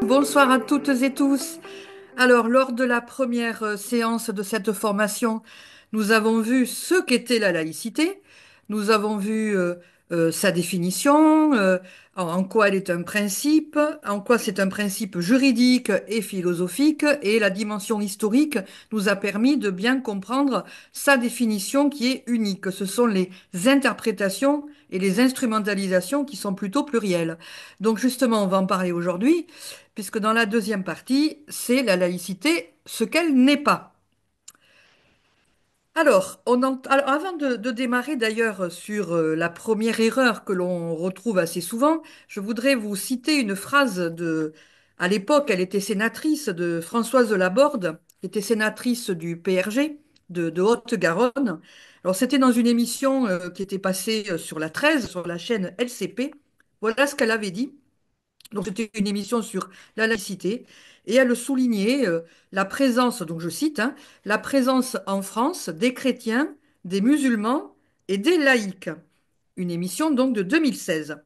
Bonsoir à toutes et tous. Alors, lors de la première séance de cette formation, nous avons vu ce qu'était la laïcité, nous avons vu sa définition, en quoi elle est un principe, en quoi c'est un principe juridique et philosophique, et la dimension historique nous a permis de bien comprendre sa définition qui est unique. Ce sont les interprétations et les instrumentalisations qui sont plutôt plurielles. Donc justement, on va en parler aujourd'hui puisque dans la deuxième partie, c'est la laïcité, ce qu'elle n'est pas. Alors, avant de démarrer d'ailleurs sur la première erreur que l'on retrouve assez souvent, je voudrais vous citer une phrase à l'époque, elle était sénatrice de Françoise Laborde, qui était sénatrice du PRG de Haute-Garonne. Alors, c'était dans une émission qui était passée sur la 13, sur la chaîne LCP. Voilà ce qu'elle avait dit. Donc, c'était une émission sur la laïcité et elle soulignait la présence, donc je cite, hein, la présence en France des chrétiens, des musulmans et des laïcs. Une émission donc de 2016.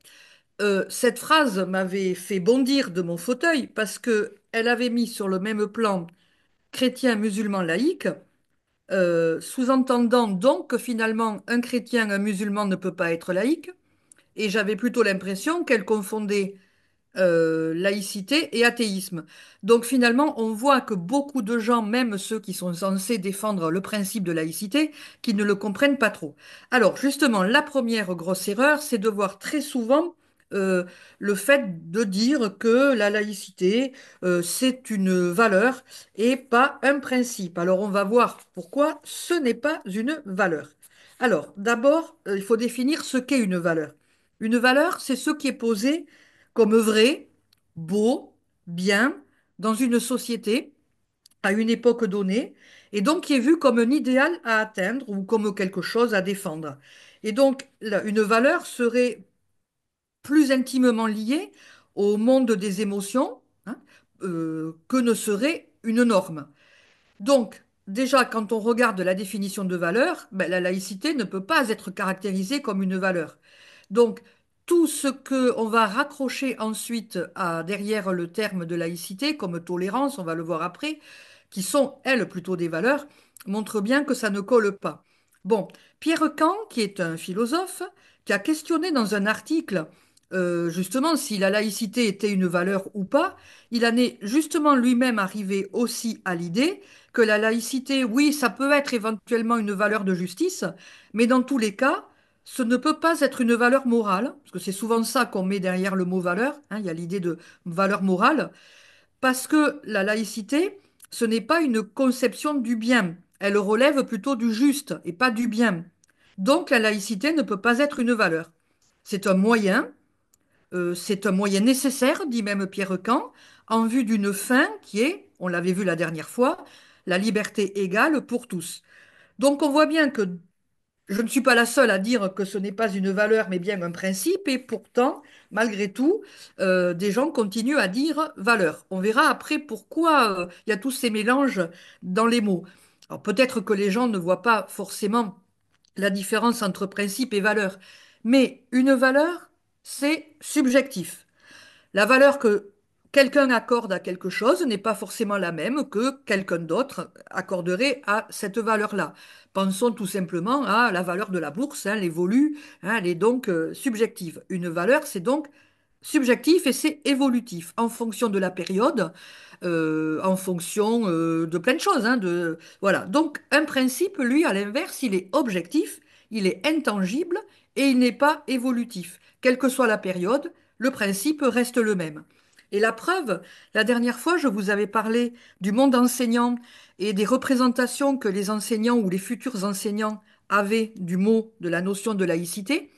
Cette phrase m'avait fait bondir de mon fauteuil parce que elle avait mis sur le même plan chrétien, musulman, laïc, sous-entendant donc que finalement un chrétien, un musulman ne peut pas être laïque. Et j'avais plutôt l'impression qu'elle confondait laïcité et athéisme. Donc finalement, on voit que beaucoup de gens, même ceux qui sont censés défendre le principe de laïcité, qui ne le comprennent pas trop. Alors justement, la première grosse erreur, c'est de voir très souvent euh, le fait de dire que la laïcité, c'est une valeur et pas un principe. Alors on va voir pourquoi ce n'est pas une valeur. Alors d'abord, il faut définir ce qu'est une valeur. Une valeur, c'est ce qui est posé comme vrai, beau, bien, dans une société, à une époque donnée, et donc qui est vu comme un idéal à atteindre ou comme quelque chose à défendre. Et donc, une valeur serait plus intimement liée au monde des émotions, hein, que ne serait une norme. Donc, déjà, quand on regarde la définition de valeur, ben, la laïcité ne peut pas être caractérisée comme une valeur. Donc, tout ce que on va raccrocher ensuite derrière le terme de laïcité, comme tolérance, on va le voir après, qui sont, elles, plutôt des valeurs, montre bien que ça ne colle pas. Bon, Pierre Kant, qui est un philosophe, qui a questionné dans un article justement si la laïcité était une valeur ou pas, il en est justement lui-même arrivé aussi à l'idée que la laïcité, oui, ça peut être éventuellement une valeur de justice, mais dans tous les cas, ce ne peut pas être une valeur morale, parce que c'est souvent ça qu'on met derrière le mot valeur, hein, il y a l'idée de valeur morale, parce que la laïcité, ce n'est pas une conception du bien. Elle relève plutôt du juste et pas du bien. Donc la laïcité ne peut pas être une valeur. C'est c'est un moyen nécessaire, dit même Pierre Kant, en vue d'une fin qui est, on l'avait vu la dernière fois, la liberté égale pour tous. Donc on voit bien que je ne suis pas la seule à dire que ce n'est pas une valeur, mais bien un principe, et pourtant, malgré tout, des gens continuent à dire valeur. On verra après pourquoi il y a tous ces mélanges dans les mots. Alors peut-être que les gens ne voient pas forcément la différence entre principe et valeur, mais une valeur, c'est subjectif. La valeur que quelqu'un accorde à quelque chose n'est pas forcément la même que quelqu'un d'autre accorderait à cette valeur-là. Pensons tout simplement à la valeur de la bourse, hein, l'évolue, hein, elle est donc subjective. Une valeur, c'est donc subjectif et c'est évolutif en fonction de la période, en fonction de plein de choses. Hein, voilà. Donc un principe, lui, à l'inverse, il est objectif, il est intangible et il n'est pas évolutif. Quelle que soit la période, le principe reste le même. Et la preuve, la dernière fois, je vous avais parlé du monde enseignant et des représentations que les enseignants ou les futurs enseignants avaient du mot, de la notion de laïcité.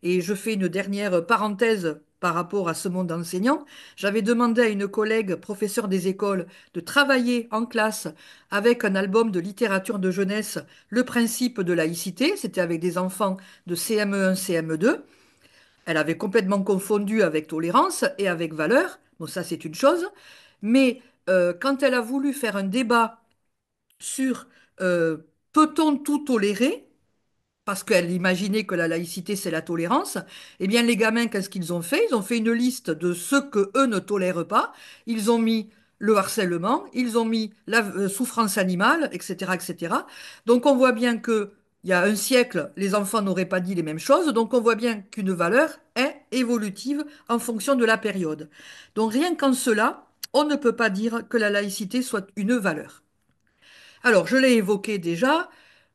Et je fais une dernière parenthèse par rapport à ce monde enseignant. J'avais demandé à une collègue, professeure des écoles, de travailler en classe avec un album de littérature de jeunesse, Le principe de laïcité. C'était avec des enfants de CM1, CM2. Elle avait complètement confondu avec tolérance et avec valeur. Bon, ça, c'est une chose. Mais quand elle a voulu faire un débat sur euh, peut-on tout tolérer, parce qu'elle imaginait que la laïcité, c'est la tolérance, eh bien, les gamins, qu'est-ce qu'ils ont fait? Ils ont fait une liste de ce que eux ne tolèrent pas. Ils ont mis le harcèlement, ils ont mis la souffrance animale, etc., etc. Donc, on voit bien que il y a un siècle, les enfants n'auraient pas dit les mêmes choses. Donc, on voit bien qu'une valeur est évolutive en fonction de la période. Donc, rien qu'en cela, on ne peut pas dire que la laïcité soit une valeur. Alors, je l'ai évoqué déjà,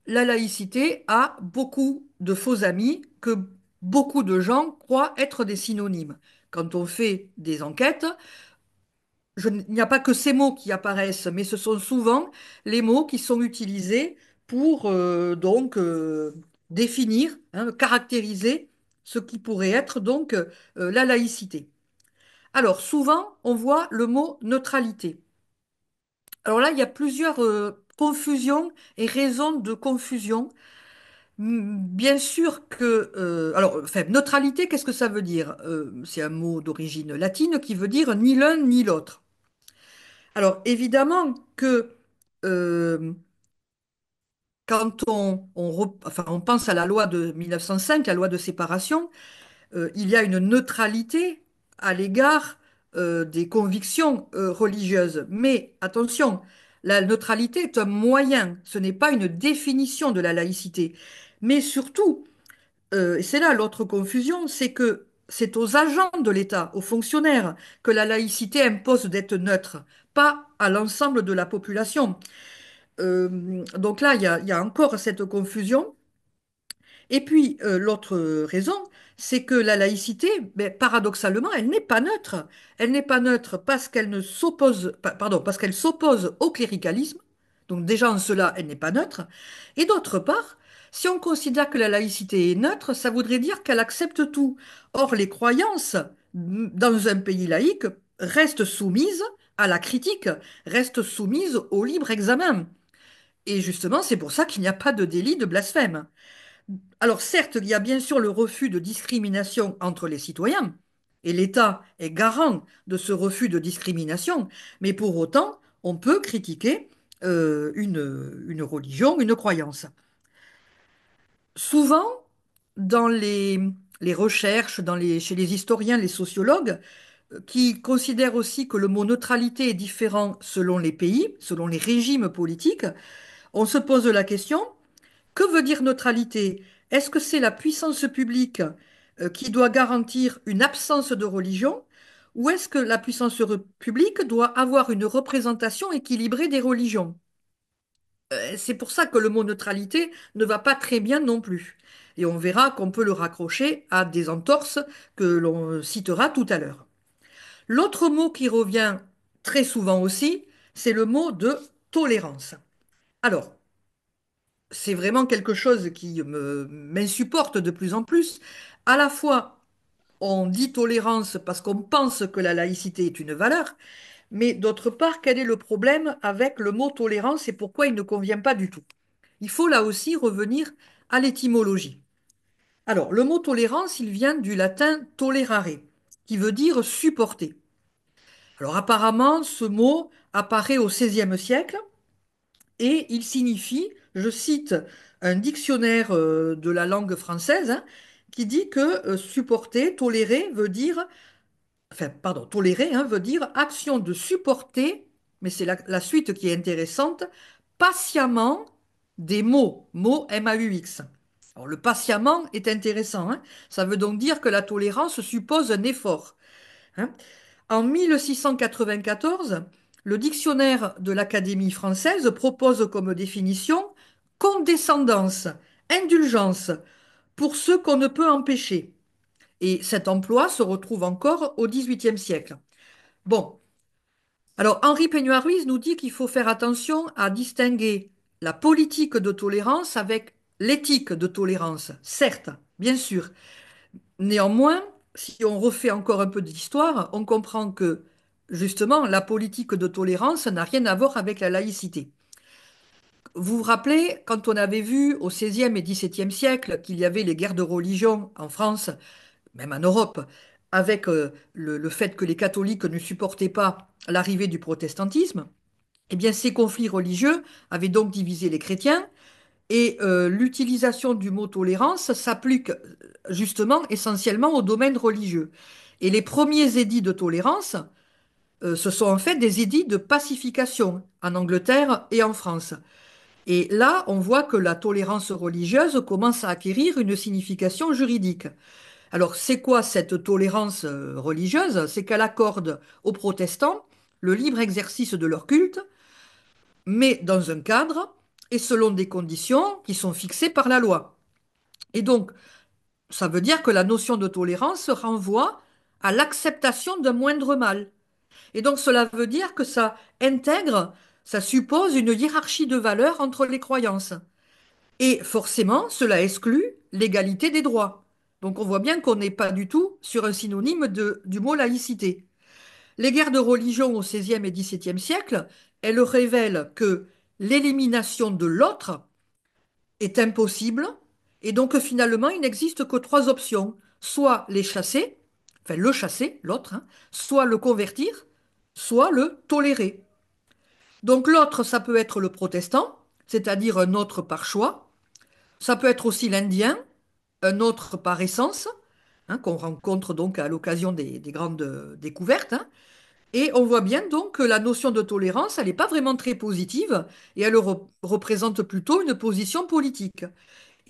la laïcité a beaucoup de faux amis que beaucoup de gens croient être des synonymes. Quand on fait des enquêtes, il n'y a pas que ces mots qui apparaissent, mais ce sont souvent les mots qui sont utilisés pour définir, hein, caractériser ce qui pourrait être la laïcité. Alors, souvent, on voit le mot neutralité. Alors là, il y a plusieurs confusions et raisons de confusion. Bien sûr que, enfin, neutralité, qu'est-ce que ça veut dire? C'est un mot d'origine latine qui veut dire ni l'un ni l'autre. Alors évidemment que euh, quand enfin, on pense à la loi de 1905, la loi de séparation, il y a une neutralité à l'égard des convictions religieuses. Mais attention, la neutralité est un moyen, ce n'est pas une définition de la laïcité. Mais surtout, et c'est là l'autre confusion, c'est que c'est aux agents de l'État, aux fonctionnaires, que la laïcité impose d'être neutre, pas à l'ensemble de la population. Donc là, il y a encore cette confusion. Et puis, l'autre raison, c'est que la laïcité, ben, paradoxalement, elle n'est pas neutre. Elle n'est pas neutre parce qu'elle ne s'oppose, pardon, parce qu'elle s'oppose au cléricalisme. Donc déjà, en cela, elle n'est pas neutre. Et d'autre part, si on considère que la laïcité est neutre, ça voudrait dire qu'elle accepte tout. Or, les croyances, dans un pays laïque, restent soumises à la critique, restent soumises au libre examen. Et justement, c'est pour ça qu'il n'y a pas de délit de blasphème. Alors certes, il y a bien sûr le refus de discrimination entre les citoyens, et l'État est garant de ce refus de discrimination, mais pour autant, on peut critiquer une religion, une croyance. Souvent, dans les recherches, chez les historiens, les sociologues, qui considèrent aussi que le mot neutralité est différent selon les pays, selon les régimes politiques, on se pose la question, que veut dire neutralité? Est-ce que c'est la puissance publique qui doit garantir une absence de religion ou est-ce que la puissance publique doit avoir une représentation équilibrée des religions? C'est pour ça que le mot neutralité ne va pas très bien non plus. Et on verra qu'on peut le raccrocher à des entorses que l'on citera tout à l'heure. L'autre mot qui revient très souvent aussi, c'est le mot de tolérance. Alors, c'est vraiment quelque chose qui m'insupporte de plus en plus. À la fois, on dit tolérance parce qu'on pense que la laïcité est une valeur, mais d'autre part, quel est le problème avec le mot tolérance et pourquoi il ne convient pas du tout? Il faut là aussi revenir à l'étymologie. Alors, le mot tolérance, il vient du latin tolerare, qui veut dire supporter. Alors, apparemment, ce mot apparaît au XVIe siècle et il signifie, je cite un dictionnaire de la langue française, hein, qui dit que supporter, tolérer veut dire, enfin, pardon, tolérer hein, veut dire action de supporter, mais c'est la suite qui est intéressante, patiemment des maux, mots M-A-U-X. Alors, le patiemment est intéressant, hein. Ça veut donc dire que la tolérance suppose un effort, hein. En 1694, le dictionnaire de l'Académie française propose comme définition condescendance, indulgence pour ceux qu'on ne peut empêcher. Et cet emploi se retrouve encore au XVIIIe siècle. Bon, alors Henri Peignoir-Ruiz nous dit qu'il faut faire attention à distinguer la politique de tolérance avec l'éthique de tolérance. Certes, bien sûr. Néanmoins, si on refait encore un peu d'histoire, on comprend que, justement, la politique de tolérance n'a rien à voir avec la laïcité. Vous vous rappelez, quand on avait vu au XVIe et XVIIe siècle qu'il y avait les guerres de religion en France, même en Europe, avec le fait que les catholiques ne supportaient pas l'arrivée du protestantisme, eh bien, ces conflits religieux avaient donc divisé les chrétiens Et l'utilisation du mot tolérance s'applique justement essentiellement au domaine religieux. Et les premiers édits de tolérance, ce sont en fait des édits de pacification en Angleterre et en France. Et là, on voit que la tolérance religieuse commence à acquérir une signification juridique. Alors, c'est quoi cette tolérance religieuse? C'est qu'elle accorde aux protestants le libre exercice de leur culte, mais dans un cadre et selon des conditions qui sont fixées par la loi. Et donc, ça veut dire que la notion de tolérance renvoie à l'acceptation d'un moindre mal. Et donc, cela veut dire que ça intègre, ça suppose une hiérarchie de valeurs entre les croyances. Et forcément, cela exclut l'égalité des droits. Donc on voit bien qu'on n'est pas du tout sur un synonyme du mot laïcité. Les guerres de religion au XVIe et XVIIe siècle, elles révèlent que l'élimination de l'autre est impossible et donc finalement il n'existe que trois options. Soit les chasser, enfin le chasser, l'autre, hein, soit le convertir, soit le tolérer. Donc l'autre, ça peut être le protestant, c'est-à-dire un autre par choix. Ça peut être aussi l'Indien, un autre par essence, hein, qu'on rencontre donc à l'occasion des grandes découvertes, hein. Et on voit bien donc que la notion de tolérance, elle n'est pas vraiment très positive et elle représente plutôt une position politique.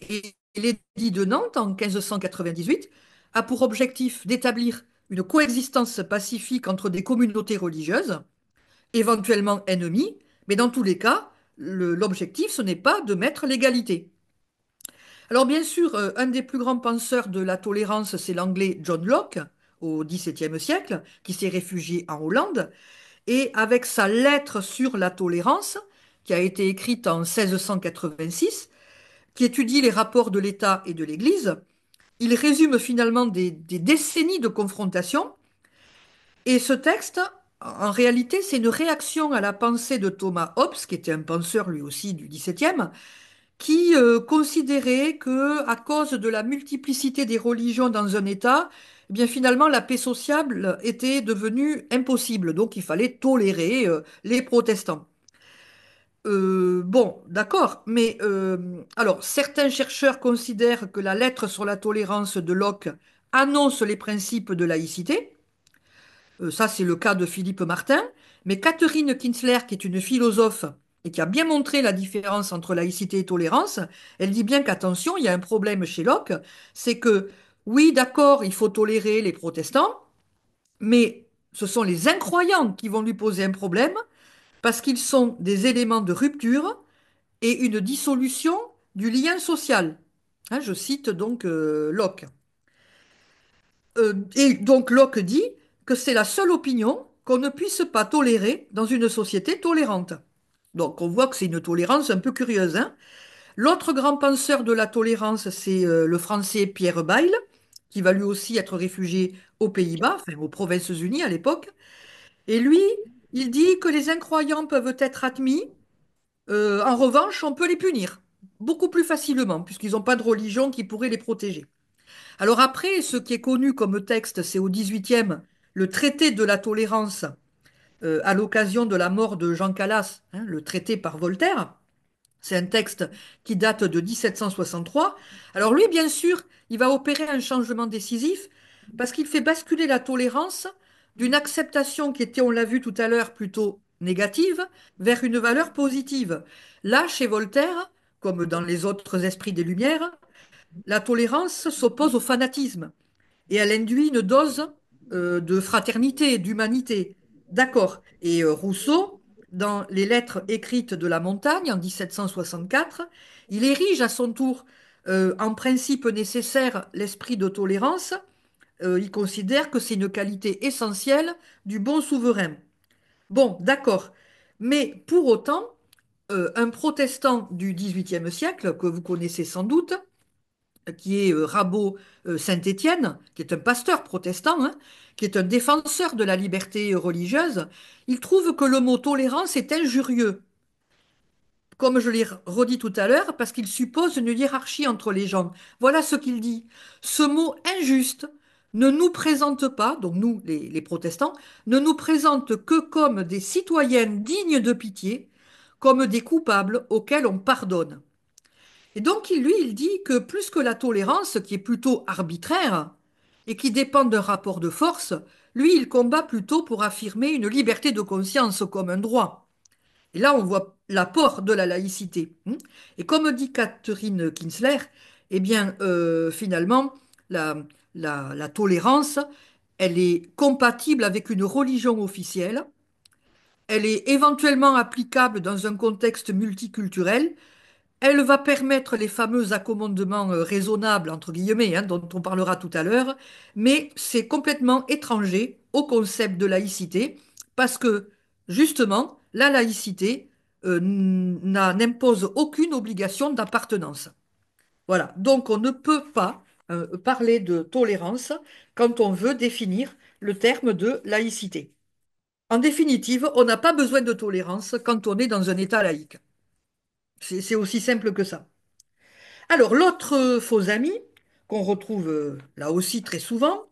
Et l'édit de Nantes en 1598 a pour objectif d'établir une coexistence pacifique entre des communautés religieuses, éventuellement ennemies, mais dans tous les cas, l'objectif, ce n'est pas de mettre l'égalité. Alors bien sûr, un des plus grands penseurs de la tolérance, c'est l'anglais John Locke, au XVIIe siècle, qui s'est réfugié en Hollande, et avec sa lettre sur la tolérance, qui a été écrite en 1686, qui étudie les rapports de l'État et de l'Église, il résume finalement des décennies de confrontation, et ce texte, en réalité, c'est une réaction à la pensée de Thomas Hobbes, qui était un penseur lui aussi du XVIIe, qui considérait que, à cause de la multiplicité des religions dans un État, eh bien finalement la paix sociale était devenue impossible. Donc il fallait tolérer les protestants. Bon, d'accord, mais alors certains chercheurs considèrent que la lettre sur la tolérance de Locke annonce les principes de laïcité. Ça, c'est le cas de Philippe Martin. Mais Catherine Kinsler, qui est une philosophe et qui a bien montré la différence entre laïcité et tolérance, elle dit bien qu'attention, il y a un problème chez Locke, c'est que oui, d'accord, il faut tolérer les protestants, mais ce sont les incroyants qui vont lui poser un problème parce qu'ils sont des éléments de rupture et une dissolution du lien social. Hein, je cite donc Locke. Et donc Locke dit que c'est la seule opinion qu'on ne puisse pas tolérer dans une société tolérante. Donc on voit que c'est une tolérance un peu curieuse, hein. L'autre grand penseur de la tolérance, c'est le français Pierre Bayle, qui va lui aussi être réfugié aux Pays-Bas, enfin aux Provinces-Unies à l'époque. Et lui, il dit que les incroyants peuvent être admis, en revanche, on peut les punir beaucoup plus facilement, puisqu'ils n'ont pas de religion qui pourrait les protéger. Alors après, ce qui est connu comme texte, c'est au XVIIIe, le traité de la tolérance, à l'occasion de la mort de Jean Calas, hein, le traité par Voltaire. C'est un texte qui date de 1763. Alors lui, bien sûr, il va opérer un changement décisif parce qu'il fait basculer la tolérance d'une acceptation qui était, on l'a vu tout à l'heure, plutôt négative, vers une valeur positive. Là, chez Voltaire, comme dans les autres esprits des Lumières, la tolérance s'oppose au fanatisme et elle induit une dose de fraternité, d'humanité. D'accord. Et Rousseau, dans les lettres écrites de la montagne en 1764, il érige à son tour en principe nécessaire l'esprit de tolérance. Il considère que c'est une qualité essentielle du bon souverain. Bon, d'accord. Mais pour autant, un protestant du XVIIIe siècle, que vous connaissez sans doute, qui est Rabot Saint-Étienne, qui est un pasteur protestant, hein, qui est un défenseur de la liberté religieuse, il trouve que le mot tolérance est injurieux, comme je l'ai redit tout à l'heure, parce qu'il suppose une hiérarchie entre les gens. Voilà ce qu'il dit. Ce mot injuste ne nous présente pas, donc nous, les protestants, ne nous présente que comme des citoyens dignes de pitié, comme des coupables auxquels on pardonne. Et donc, il dit que plus que la tolérance, qui est plutôt arbitraire et qui dépend d'un rapport de force, lui, il combat plutôt pour affirmer une liberté de conscience comme un droit. Et là, on voit l'apport de la laïcité. Et comme dit Catherine Kinsler, eh bien, finalement, la, la tolérance, elle est compatible avec une religion officielle, elle est éventuellement applicable dans un contexte multiculturel, elle va permettre les fameux accommodements raisonnables, entre guillemets, hein, dont on parlera tout à l'heure, mais c'est complètement étranger au concept de laïcité, parce que, justement, la laïcité n'impose aucune obligation d'appartenance. Voilà, donc on ne peut pas parler de tolérance quand on veut définir le terme de laïcité. En définitive, on n'a pas besoin de tolérance quand on est dans un État laïque. C'est aussi simple que ça. Alors, l'autre faux ami, qu'on retrouve là aussi très souvent,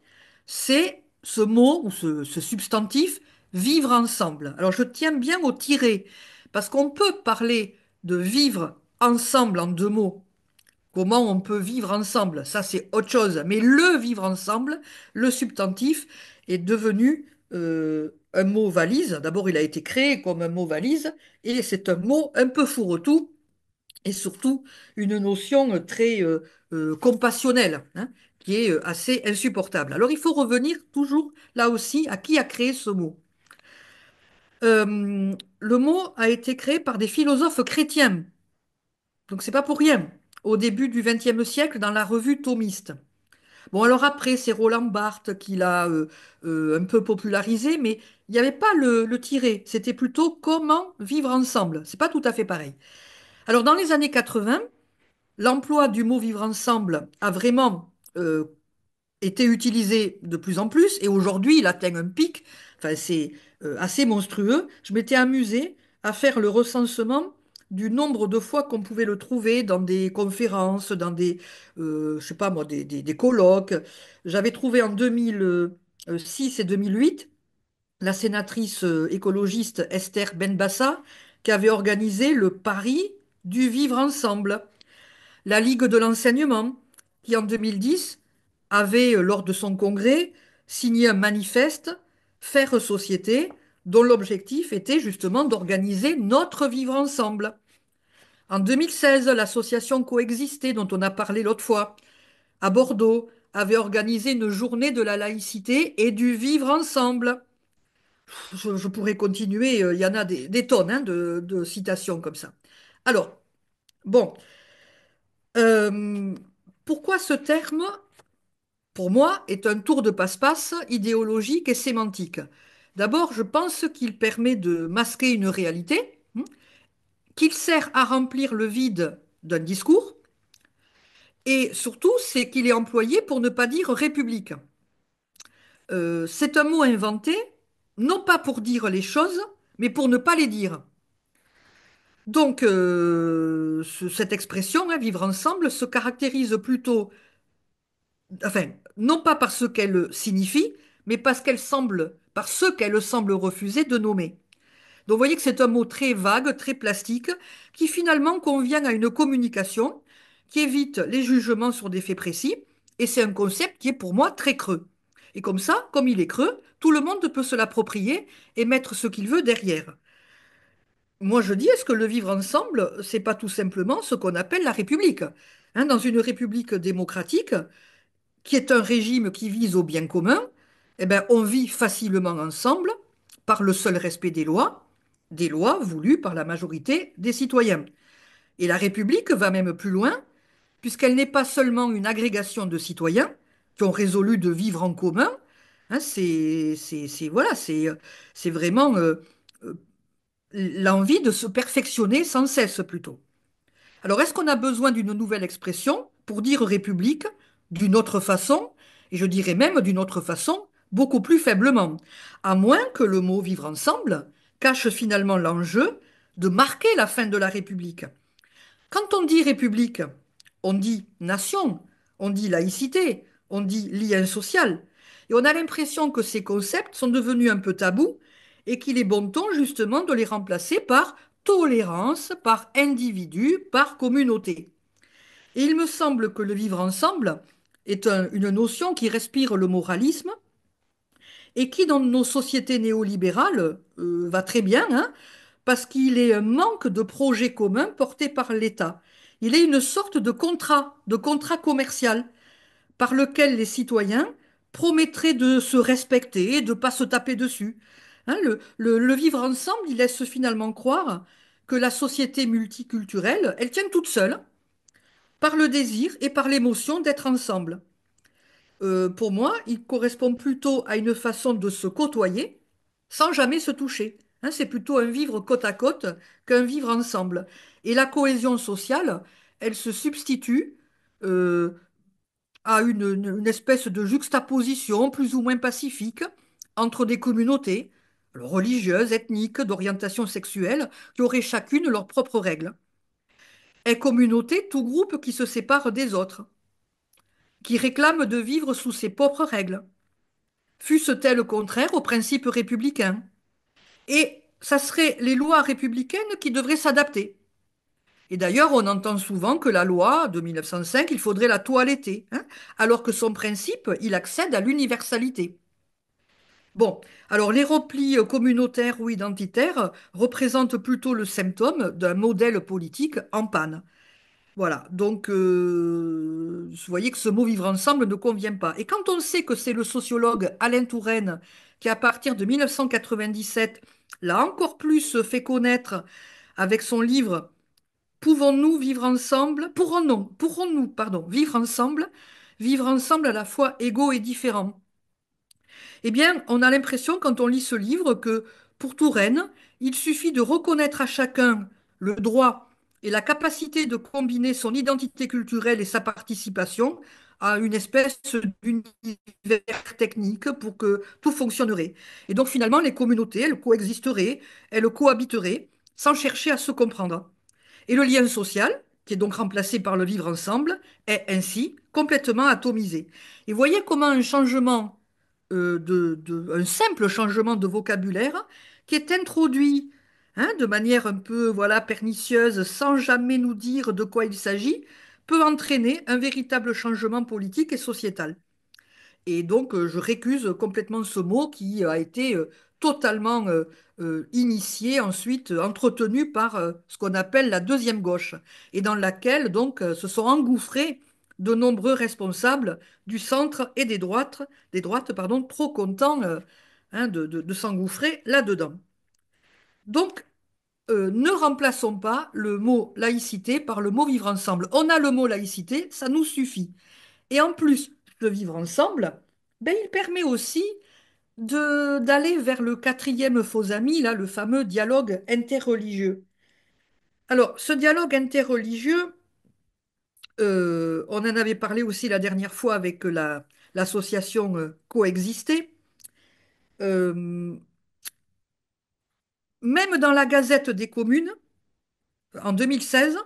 c'est ce mot ou ce substantif vivre ensemble. Alors, je tiens bien au tiret, parce qu'on peut parler de vivre ensemble en deux mots. Comment on peut vivre ensemble? Ça, c'est autre chose. Mais le vivre ensemble, le substantif, est devenu un mot valise. D'abord, il a été créé comme un mot valise, et c'est un mot un peu fourre-tout et surtout une notion très compassionnelle, hein, qui est assez insupportable. Alors il faut revenir toujours là aussi à qui a créé ce mot. Le mot a été créé par des philosophes chrétiens, donc c'est pas pour rien. Au début du XXe siècle, dans la revue thomiste. Bon, alors après, c'est Roland Barthes qui l'a un peu popularisé, mais il n'y avait pas le tiret. C'était plutôt comment vivre ensemble. C'est pas tout à fait pareil. Alors, dans les années 80, l'emploi du mot vivre ensemble a vraiment été utilisé de plus en plus et aujourd'hui il atteint un pic. Enfin, c'est assez monstrueux. Je m'étais amusée à faire le recensement du nombre de fois qu'on pouvait le trouver dans des conférences, dans des, je sais pas moi, des colloques. J'avais trouvé en 2006 et 2008 la sénatrice écologiste Esther Benbassa qui avait organisé le pari du vivre ensemble, la Ligue de l'enseignement, qui en 2010 avait, lors de son congrès, signé un manifeste, Faire société, dont l'objectif était justement d'organiser notre vivre ensemble. En 2016, l'association Coexister, dont on a parlé l'autre fois, à Bordeaux, avait organisé une journée de la laïcité et du vivre ensemble. Je pourrais continuer, il y en a des tonnes hein, de citations comme ça. Alors, bon, euh, pourquoi ce terme, pour moi, est un tour de passe-passe idéologique et sémantique? D'abord, je pense qu'il permet de masquer une réalité, qu'il sert à remplir le vide d'un discours, et surtout, c'est qu'il est employé pour ne pas dire République. C'est un mot inventé, non pas pour dire les choses, mais pour ne pas les dire. Donc, cette expression, hein, vivre ensemble, se caractérise plutôt, enfin, non pas par ce qu'elle signifie, mais par ce qu'elle semble refuser de nommer. Donc, vous voyez que c'est un mot très vague, très plastique, qui finalement convient à une communication qui évite les jugements sur des faits précis, et c'est un concept qui est pour moi très creux. Et comme ça, comme il est creux, tout le monde peut se l'approprier et mettre ce qu'il veut derrière. Moi, je dis, est-ce que le vivre ensemble, c'est pas tout simplement ce qu'on appelle la République? Hein, dans une République démocratique, qui est un régime qui vise au bien commun, eh ben, on vit facilement ensemble par le seul respect des lois voulues par la majorité des citoyens. Et la République va même plus loin, puisqu'elle n'est pas seulement une agrégation de citoyens qui ont résolu de vivre en commun. Hein, voilà, c'est vraiment l'envie de se perfectionner sans cesse plutôt. Alors, est-ce qu'on a besoin d'une nouvelle expression pour dire République d'une autre façon, et je dirais même d'une autre façon, beaucoup plus faiblement, à moins que le mot vivre ensemble cache finalement l'enjeu de marquer la fin de la République. Quand on dit République, on dit nation, on dit laïcité, on dit lien social, et on a l'impression que ces concepts sont devenus un peu tabous et qu'il est bon ton justement de les remplacer par tolérance, par individu, par communauté. Et il me semble que le vivre ensemble est une notion qui respire le moralisme et qui, dans nos sociétés néolibérales, va très bien, hein, parce qu'il est un manque de projets communs portés par l'État. Il est une sorte de contrat commercial, par lequel les citoyens promettraient de se respecter, de ne pas se taper dessus. Hein, le vivre ensemble, il laisse finalement croire que la société multiculturelle, elle tient toute seule, par le désir et par l'émotion d'être ensemble. Pour moi, il correspond plutôt à une façon de se côtoyer sans jamais se toucher. Hein, c'est plutôt un vivre côte à côte qu'un vivre ensemble. Et la cohésion sociale, elle se substitue euh, à une espèce de juxtaposition plus ou moins pacifique entre des communautés religieuses, ethniques, d'orientation sexuelle, qui auraient chacune leurs propres règles. Et communauté, tout groupe qui se sépare des autres, qui réclame de vivre sous ses propres règles, fussent-elles contraires aux principes républicains. Et ça serait les lois républicaines qui devraient s'adapter. Et d'ailleurs, on entend souvent que la loi de 1905, il faudrait la toiletter, hein, alors que son principe, il accède à l'universalité. Bon, alors les replis communautaires ou identitaires représentent plutôt le symptôme d'un modèle politique en panne. Voilà, donc vous voyez que ce mot vivre ensemble ne convient pas. Et quand on sait que c'est le sociologue Alain Touraine qui, à partir de 1997, l'a encore plus fait connaître avec son livre Pouvons-nous vivre ensemble? Pourrons-nous, vivre ensemble à la fois égaux et différents. Eh bien, on a l'impression quand on lit ce livre que pour Touraine, il suffit de reconnaître à chacun le droit et la capacité de combiner son identité culturelle et sa participation à une espèce d'univers technique pour que tout fonctionnerait. Et donc finalement, les communautés, elles coexisteraient, elles cohabiteraient sans chercher à se comprendre. Et le lien social, qui est donc remplacé par le vivre ensemble, est ainsi complètement atomisé. Et voyez comment un changement, un simple changement de vocabulaire, qui est introduit hein, de manière un peu voilà, pernicieuse, sans jamais nous dire de quoi il s'agit, peut entraîner un véritable changement politique et sociétal. Et donc, je récuse complètement ce mot qui a été totalement initié, ensuite entretenu par ce qu'on appelle la deuxième gauche, et dans laquelle donc se sont engouffrés de nombreux responsables du centre et des droites, pardon, trop contents hein, de s'engouffrer là-dedans. Donc, ne remplaçons pas le mot laïcité par le mot vivre ensemble. On a le mot laïcité, ça nous suffit. Et en plus de vivre ensemble, ben, il permet aussi d'aller vers le quatrième faux ami, là, le fameux dialogue interreligieux. Alors, ce dialogue interreligieux, on en avait parlé aussi la dernière fois avec l'association Coexister. Euh, Même dans la Gazette des communes, en 2016,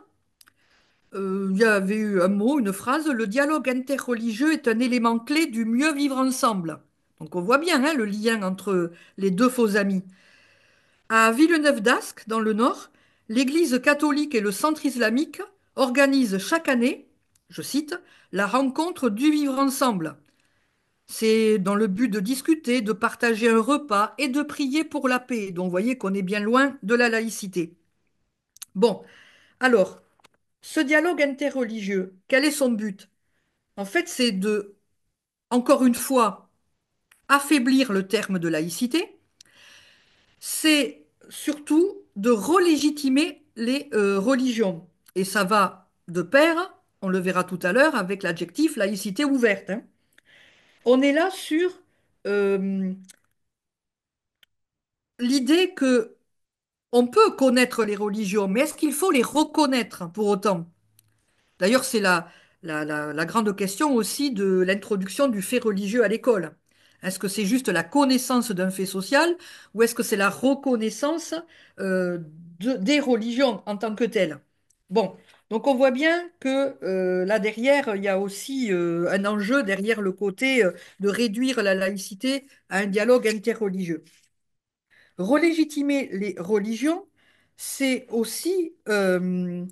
il y avait eu un mot, une phrase, le dialogue interreligieux est un élément clé du mieux vivre ensemble. Donc on voit bien hein, le lien entre les deux faux amis. À Villeneuve-d'Ascq, dans le Nord, l'Église catholique et le Centre islamique organisent chaque année, je cite, la rencontre du vivre ensemble. C'est dans le but de discuter, de partager un repas et de prier pour la paix. Donc vous voyez qu'on est bien loin de la laïcité. Bon, alors, ce dialogue interreligieux, quel est son but? En fait, c'est de, encore une fois, affaiblir le terme de laïcité. C'est surtout de relégitimer les religions. Et ça va de pair, on le verra tout à l'heure, avec l'adjectif laïcité ouverte. Hein. On est là sur euh, l'idée que on peut connaître les religions, mais est-ce qu'il faut les reconnaître pour autant? D'ailleurs, c'est la grande question aussi de l'introduction du fait religieux à l'école. Est-ce que c'est juste la connaissance d'un fait social ou est-ce que c'est la reconnaissance euh, des religions en tant que telles? Bon, donc on voit bien que là derrière, il y a aussi un enjeu derrière le côté de réduire la laïcité à un dialogue interreligieux. Relégitimer les religions, c'est aussi euh,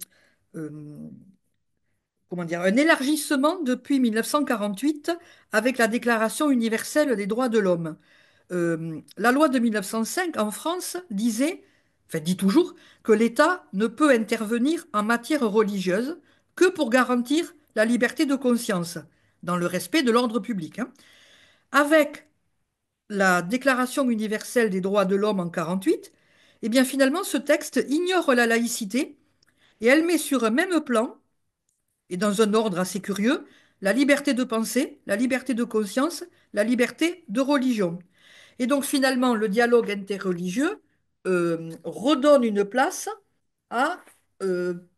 comment dire, un élargissement depuis 1948 avec la Déclaration universelle des droits de l'homme. La loi de 1905 en France disait, enfin dit toujours, que l'État ne peut intervenir en matière religieuse que pour garantir la liberté de conscience, dans le respect de l'ordre public, hein. Avec la Déclaration universelle des droits de l'homme en 48, eh bien finalement ce texte ignore la laïcité et elle met sur un même plan, et dans un ordre assez curieux, la liberté de penser, la liberté de conscience, la liberté de religion. Et donc finalement, le dialogue interreligieux redonne une place à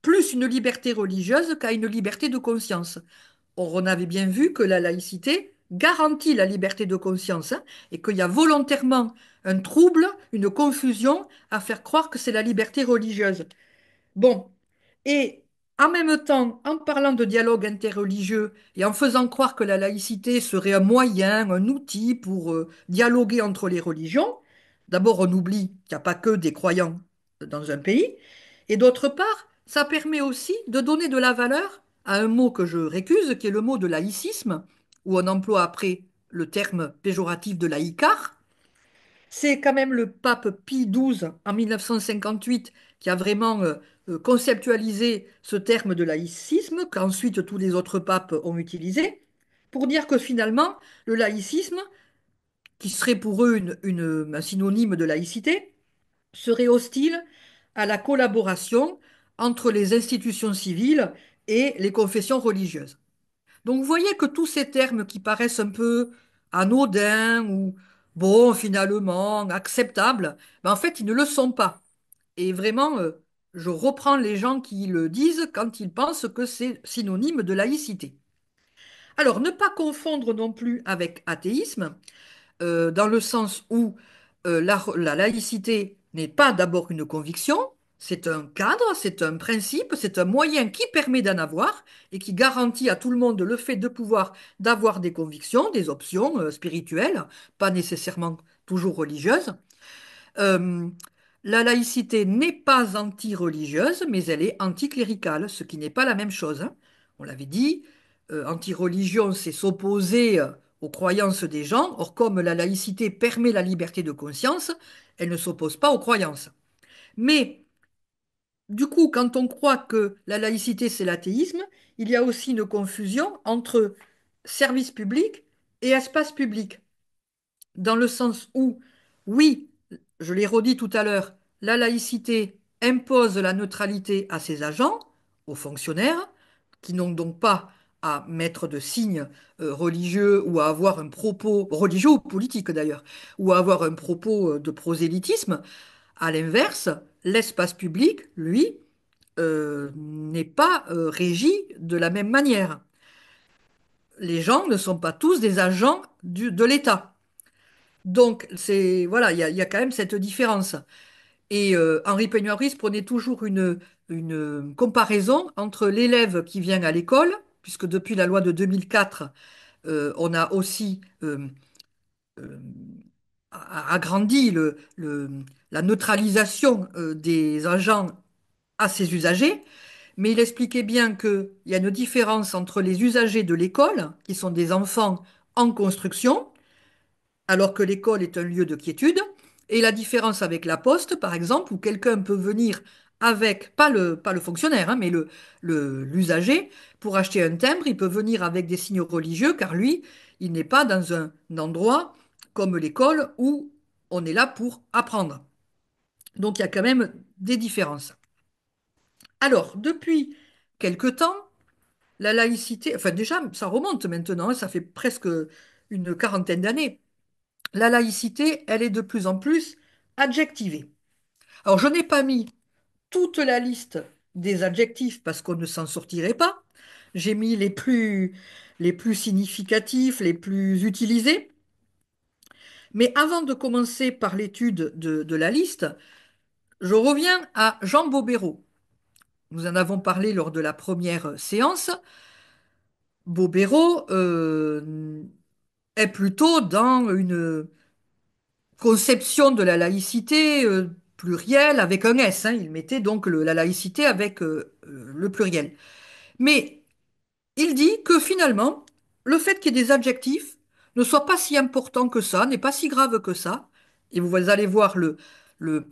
plus une liberté religieuse qu'à une liberté de conscience. Or, on avait bien vu que la laïcité garantit la liberté de conscience, hein, et qu'il y a volontairement un trouble, une confusion à faire croire que c'est la liberté religieuse. Bon, et en même temps, en parlant de dialogue interreligieux et en faisant croire que la laïcité serait un moyen, un outil pour dialoguer entre les religions, d'abord on oublie qu'il n'y a pas que des croyants dans un pays, et d'autre part, ça permet aussi de donner de la valeur à un mot que je récuse, qui est le mot de laïcisme, où on emploie après le terme péjoratif de laïcard. C'est quand même le pape Pie XII en 1958 qui a vraiment conceptualisé ce terme de laïcisme, qu'ensuite tous les autres papes ont utilisé, pour dire que finalement, le laïcisme, qui serait pour eux un synonyme de laïcité, serait hostile à la collaboration entre les institutions civiles et les confessions religieuses. Donc vous voyez que tous ces termes qui paraissent un peu anodins ou bon, finalement, acceptables, ben en fait, ils ne le sont pas. Et vraiment, je reprends les gens qui le disent quand ils pensent que c'est synonyme de laïcité. Alors, ne pas confondre non plus avec athéisme, dans le sens où la laïcité n'est pas d'abord une conviction, c'est un cadre, c'est un principe, c'est un moyen qui permet d'en avoir et qui garantit à tout le monde le fait de pouvoir d'avoir des convictions, des options spirituelles, pas nécessairement toujours religieuses. Euh, la laïcité n'est pas anti-religieuse, mais elle est anticléricale, ce qui n'est pas la même chose, hein. On l'avait dit, anti-religion, c'est s'opposer aux croyances des gens. Or, comme la laïcité permet la liberté de conscience, elle ne s'oppose pas aux croyances. Mais du coup, quand on croit que la laïcité, c'est l'athéisme, il y a aussi une confusion entre service public et espace public dans le sens où, oui, je l'ai redit tout à l'heure, la laïcité impose la neutralité à ses agents, aux fonctionnaires, qui n'ont donc pas à mettre de signes religieux ou à avoir un propos religieux ou politique d'ailleurs, ou à avoir un propos de prosélytisme. À l'inverse, l'espace public, lui, n'est pas régi de la même manière. Les gens ne sont pas tous des agents de l'État. Donc, voilà, il y a quand même cette différence. Et Henri Peignoiris prenait toujours une comparaison entre l'élève qui vient à l'école, puisque depuis la loi de 2004, on a aussi euh, agrandi la neutralisation des agents à ses usagers. Mais il expliquait bien qu'il y a une différence entre les usagers de l'école, qui sont des enfants en construction, alors que l'école est un lieu de quiétude. Et la différence avec la poste, par exemple, où quelqu'un peut venir avec, pas le fonctionnaire, hein, mais l'usager, pour acheter un timbre, il peut venir avec des signes religieux, car lui, il n'est pas dans un endroit comme l'école où on est là pour apprendre. Donc il y a quand même des différences. Alors, depuis quelque temps, la laïcité, enfin déjà, ça remonte maintenant, hein, ça fait presque une quarantaine d'années. La laïcité, elle est de plus en plus adjectivée. Alors, je n'ai pas mis toute la liste des adjectifs parce qu'on ne s'en sortirait pas. J'ai mis les plus significatifs, les plus utilisés. Mais avant de commencer par l'étude de la liste, je reviens à Jean Bobéro. Nous en avons parlé lors de la première séance. Bobéro est plutôt dans une conception de la laïcité plurielle avec un S, hein. Il mettait donc la laïcité avec le pluriel. Mais Il dit que finalement, le fait qu'il y ait des adjectifs ne soit pas si important que ça, n'est pas si grave que ça. Et vous allez voir le, le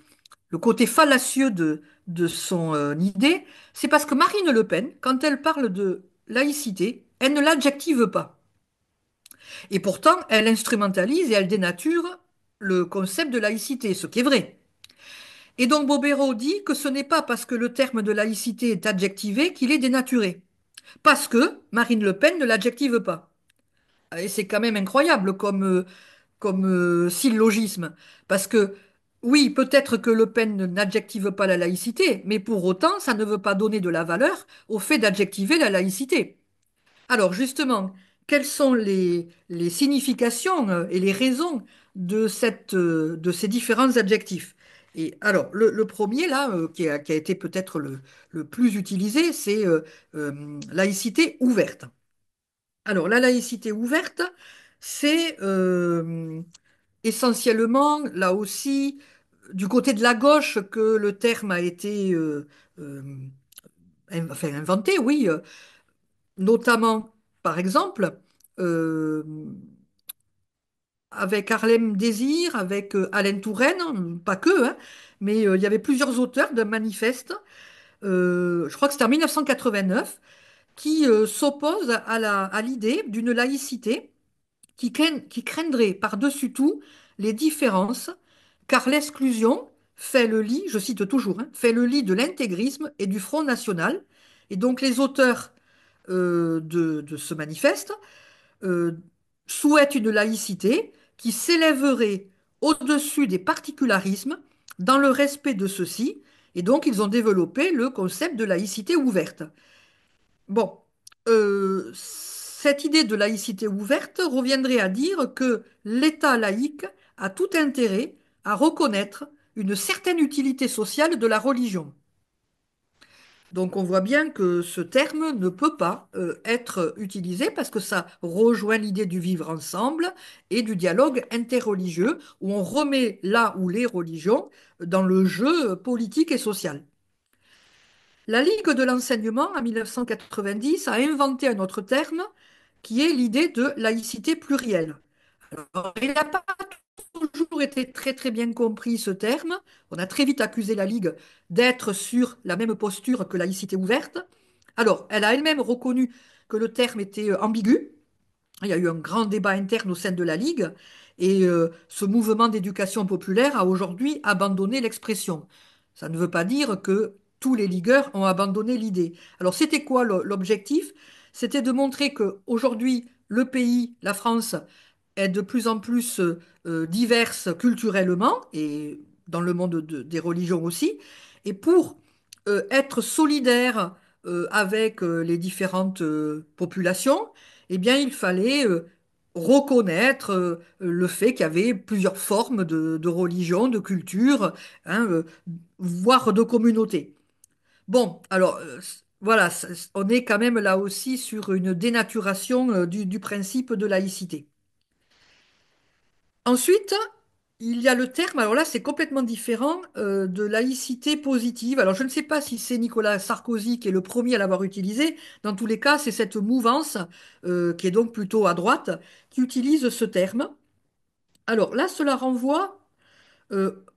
côté fallacieux de son idée. C'est parce que Marine Le Pen, quand elle parle de laïcité, elle ne l'adjective pas. Et pourtant, elle instrumentalise et elle dénature le concept de laïcité, ce qui est vrai. Et donc Bobéro dit que ce n'est pas parce que le terme de laïcité est adjectivé qu'il est dénaturé. Parce que Marine Le Pen ne l'adjective pas. Et c'est quand même incroyable comme syllogisme. Parce que, oui, peut-être que Le Pen n'adjective pas la laïcité, mais pour autant, ça ne veut pas donner de la valeur au fait d'adjectiver la laïcité. Alors, justement, quelles sont les significations et les raisons de ces différents adjectifs? Et alors, le premier, là, qui a été peut-être le plus utilisé, c'est laïcité ouverte. Alors, la laïcité ouverte, c'est essentiellement, là aussi, du côté de la gauche que le terme a été euh, enfin, inventé, oui, notamment, par exemple, euh, avec Harlem Désir, avec Alain Touraine, pas que, hein, mais il y avait plusieurs auteurs d'un manifeste, je crois que c'était en 1989, qui s'opposent à l'idée d'une laïcité qui craindrait par-dessus tout les différences, car l'exclusion fait le lit, je cite toujours, hein, fait le lit de l'intégrisme et du Front national. Et donc les auteurs de ce manifeste euh, souhaitent une laïcité qui s'élèverait au-dessus des particularismes dans le respect de ceux-ci. Et donc ils ont développé le concept de laïcité ouverte. Bon, cette idée de laïcité ouverte reviendrait à dire que l'État laïque a tout intérêt à reconnaître une certaine utilité sociale de la religion. Donc on voit bien que ce terme ne peut pas être utilisé parce que ça rejoint l'idée du vivre ensemble et du dialogue interreligieux où on remet là ou les religions dans le jeu politique et social. La Ligue de l'enseignement, en 1990, a inventé un autre terme qui est l'idée de laïcité plurielle. Alors, il n'a pas toujours été très très bien compris ce terme. On a très vite accusé la Ligue d'être sur la même posture que laïcité ouverte. Alors, elle a elle-même reconnu que le terme était ambigu. Il y a eu un grand débat interne au sein de la Ligue et ce mouvement d'éducation populaire a aujourd'hui abandonné l'expression. Ça ne veut pas dire que tous les ligueurs ont abandonné l'idée. Alors c'était quoi l'objectif? C'était de montrer que aujourd'hui le pays, la France, est de plus en plus diverse culturellement et dans le monde des religions aussi. Et pour être solidaire avec les différentes populations, eh bien, il fallait reconnaître le fait qu'il y avait plusieurs formes de religion, de culture, hein, voire de communauté. Bon, alors voilà, on est quand même là aussi sur une dénaturation du principe de laïcité. Ensuite, il y a le terme, alors là c'est complètement différent, de laïcité positive. Alors je ne sais pas si c'est Nicolas Sarkozy qui est le premier à l'avoir utilisé. Dans tous les cas, c'est cette mouvance, qui est donc plutôt à droite, qui utilise ce terme. Alors là, cela renvoie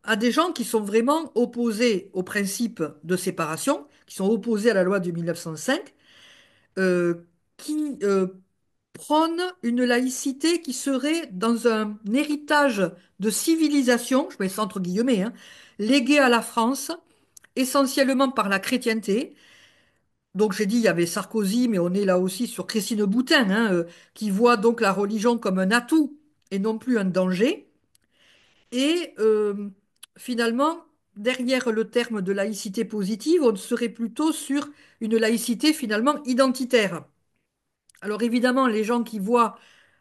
à des gens qui sont vraiment opposés au principe de séparation, qui sont opposés à la loi de 1905, euh, qui prône une laïcité qui serait dans un héritage de civilisation, je mets ça entre guillemets, hein, légué à la France, essentiellement par la chrétienté. Donc j'ai dit, il y avait Sarkozy, mais on est là aussi sur Christine Boutin, hein, qui voit donc la religion comme un atout et non plus un danger. Et finalement, derrière le terme de laïcité positive, on serait plutôt sur une laïcité finalement identitaire. Alors évidemment, les gens qui voient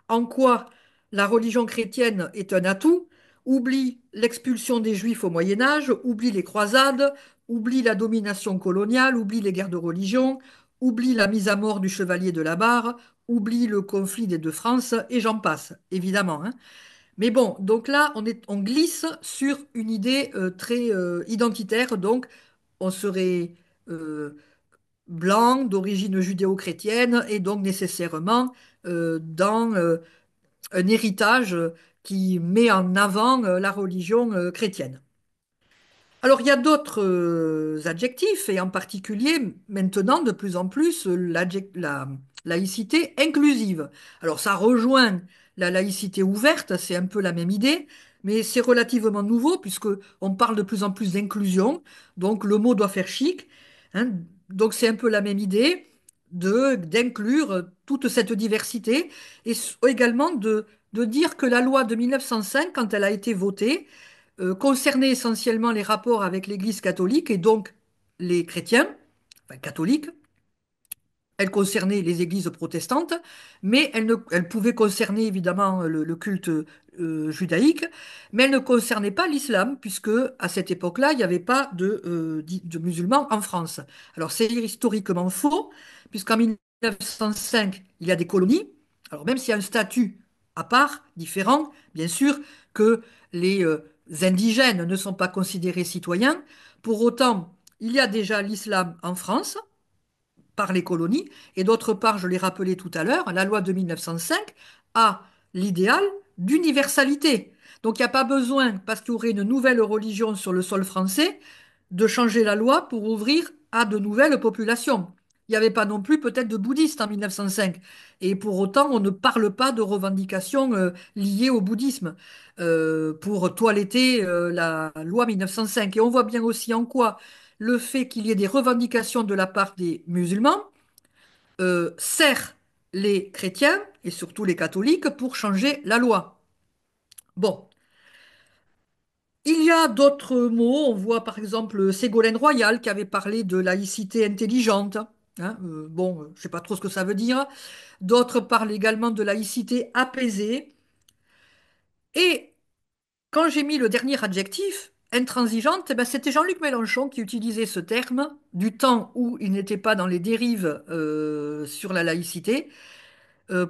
en quoi la religion chrétienne est un atout oublient l'expulsion des Juifs au Moyen Âge, oublient les croisades, oublient la domination coloniale, oublient les guerres de religion, oublient la mise à mort du chevalier de la Barre, oublient le conflit des deux France, et j'en passe, évidemment, hein. Mais bon, donc là, on glisse sur une idée très identitaire, donc on serait blanc, d'origine judéo-chrétienne, et donc nécessairement dans un héritage qui met en avant la religion chrétienne. Alors, il y a d'autres adjectifs, et en particulier, maintenant, de plus en plus, la laïcité inclusive. Alors, ça rejoint la laïcité ouverte, c'est un peu la même idée, mais c'est relativement nouveau, puisque on parle de plus en plus d'inclusion, donc le mot doit faire chic, hein. Donc, c'est un peu la même idée d'inclure toute cette diversité, et également de dire que la loi de 1905, quand elle a été votée, concernait essentiellement les rapports avec l'Église catholique et donc les chrétiens, enfin catholiques. Elle concernait les églises protestantes, mais elle pouvait concerner évidemment le culte judaïque, mais elle ne concernait pas l'islam, puisque à cette époque-là, il n'y avait pas de musulmans en France. Alors c'est historiquement faux, puisqu'en 1905, il y a des colonies. Alors même s'il y a un statut à part, différent, bien sûr, que les indigènes ne sont pas considérés citoyens, pour autant, il y a déjà l'islam en France par les colonies. Et d'autre part, je l'ai rappelé tout à l'heure, la loi de 1905 a l'idéal d'universalité. Donc il n'y a pas besoin, parce qu'il y aurait une nouvelle religion sur le sol français, de changer la loi pour ouvrir à de nouvelles populations. Il n'y avait pas non plus peut-être de bouddhistes en 1905. Et pour autant, on ne parle pas de revendications liées au bouddhisme pour toiletter la loi 1905. Et on voit bien aussi en quoi le fait qu'il y ait des revendications de la part des musulmans sert les chrétiens et surtout les catholiques pour changer la loi. Bon, il y a d'autres mots. On voit par exemple Ségolène Royal qui avait parlé de laïcité intelligente. Hein, bon, je ne sais pas trop ce que ça veut dire. D'autres parlent également de laïcité apaisée. Et quand j'ai mis le dernier adjectif, intransigeante, eh ben, c'était Jean-Luc Mélenchon qui utilisait ce terme du temps où il n'était pas dans les dérives sur la laïcité,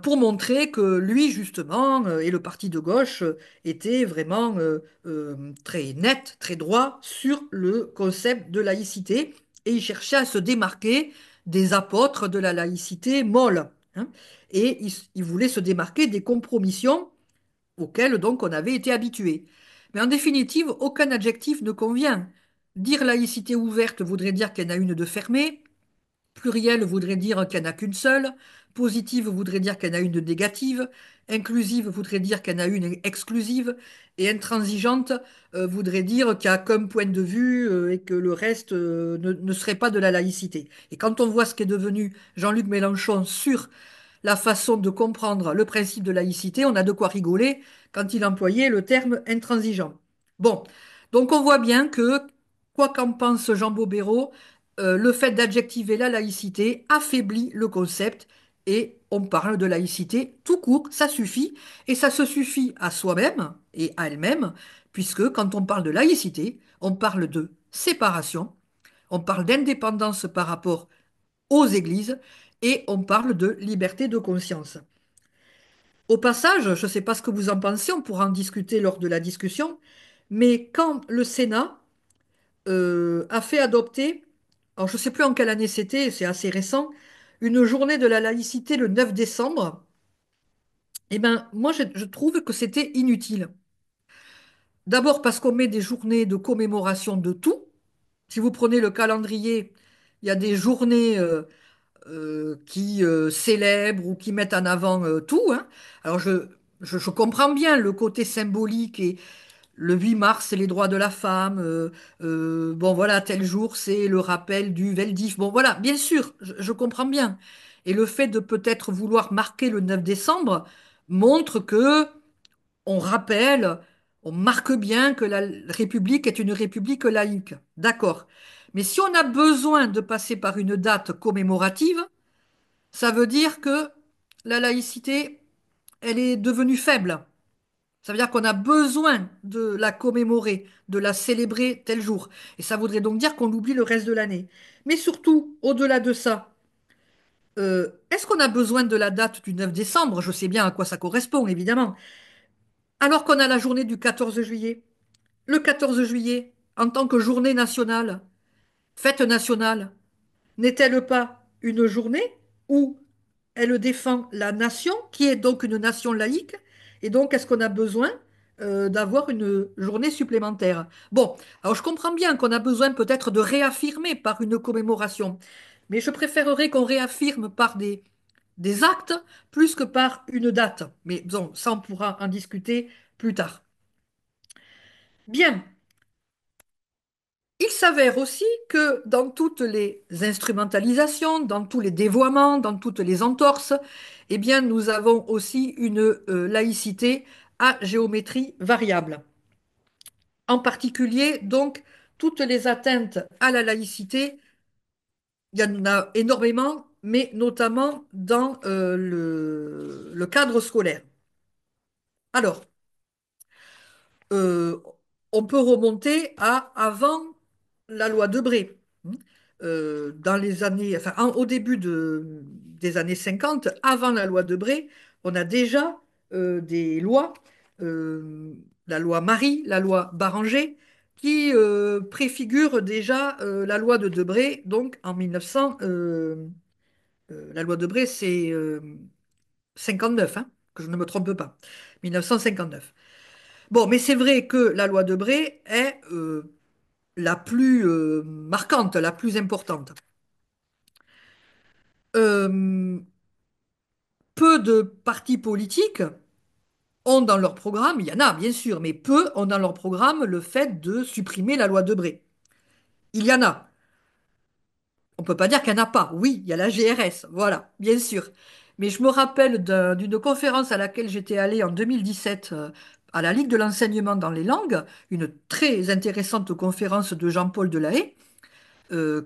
pour montrer que lui, justement, et le parti de gauche étaient vraiment très net, très droit sur le concept de laïcité, et il cherchait à se démarquer des apôtres de la laïcité molle, hein. Et il voulait se démarquer des compromissions auxquelles donc on avait été habitué. Mais en définitive, aucun adjectif ne convient. Dire laïcité ouverte voudrait dire qu'il y en a une de fermée. Pluriel voudrait dire qu'il n'y en a qu'une seule. Positive voudrait dire qu'il y en a une de négative. Inclusive voudrait dire qu'il y en a une exclusive. Et intransigeante voudrait dire qu'il n'y a qu'un point de vue et que le reste ne serait pas de la laïcité. Et quand on voit ce qu'est devenu Jean-Luc Mélenchon sur la façon de comprendre le principe de laïcité, on a de quoi rigoler quand il employait le terme intransigeant. Bon, donc on voit bien que, quoi qu'en pense Jean Bobéro, le fait d'adjectiver la laïcité affaiblit le concept et on parle de laïcité tout court, ça suffit, et ça se suffit à soi-même et à elle-même, puisque quand on parle de laïcité, on parle de séparation, on parle d'indépendance par rapport aux églises et on parle de liberté de conscience. Au passage, je ne sais pas ce que vous en pensez, on pourra en discuter lors de la discussion, mais quand le Sénat a fait adopter, alors je ne sais plus en quelle année c'était, c'est assez récent, une journée de la laïcité le 9 décembre, eh ben, moi je trouve que c'était inutile. D'abord parce qu'on met des journées de commémoration de tout. Si vous prenez le calendrier, il y a des journées qui célèbrent ou qui mettent en avant tout, hein. Alors je comprends bien le côté symbolique et le 8 mars, c'est les droits de la femme. Bon voilà, tel jour, c'est le rappel du Veldiv. Bon voilà, bien sûr, je comprends bien. Et le fait de peut-être vouloir marquer le 9 décembre montre que on rappelle, on marque bien que la République est une république laïque. D'accord. Mais si on a besoin de passer par une date commémorative, ça veut dire que la laïcité, elle est devenue faible. Ça veut dire qu'on a besoin de la commémorer, de la célébrer tel jour. Et ça voudrait donc dire qu'on oublie le reste de l'année. Mais surtout, au-delà de ça, est-ce qu'on a besoin de la date du 9 décembre? Je sais bien à quoi ça correspond, évidemment. Alors qu'on a la journée du 14 juillet. Le 14 juillet, en tant que journée nationale, fête nationale. n'est-elle pas une journée où elle défend la nation, qui est donc une nation laïque? Et donc, est-ce qu'on a besoin d'avoir une journée supplémentaire? Bon, alors je comprends bien qu'on a besoin peut-être de réaffirmer par une commémoration, mais je préférerais qu'on réaffirme par des actes plus que par une date. Mais bon, ça, on pourra en discuter plus tard. Bien. Il s'avère aussi que dans toutes les instrumentalisations, dans tous les dévoiements, dans toutes les entorses, eh bien, nous avons aussi une laïcité à géométrie variable. En particulier, donc, toutes les atteintes à la laïcité, il y en a énormément, mais notamment dans le cadre scolaire. Alors, euh, on peut remonter à avant la loi Debré. Dans les années, enfin, au début des années 50, avant la loi Debré, on a déjà des lois, euh, la loi Marie, la loi Barranger, qui préfigurent déjà la loi de Debré, donc en 1900. La loi Debré, c'est 59, hein, que je ne me trompe pas, 1959. Bon, mais c'est vrai que la loi Debré est la plus marquante, la plus importante. Euh, Peu de partis politiques ont dans leur programme, il y en a bien sûr, mais peu ont dans leur programme le fait de supprimer la loi Debré. Il y en a. On ne peut pas dire qu'il n'y en a pas. Oui, il y a la GRS, voilà, bien sûr. Mais je me rappelle d'une conférence à laquelle j'étais allée en 2017 à la Ligue de l'enseignement dans les langues, une très intéressante conférence de Jean-Paul Delahaye,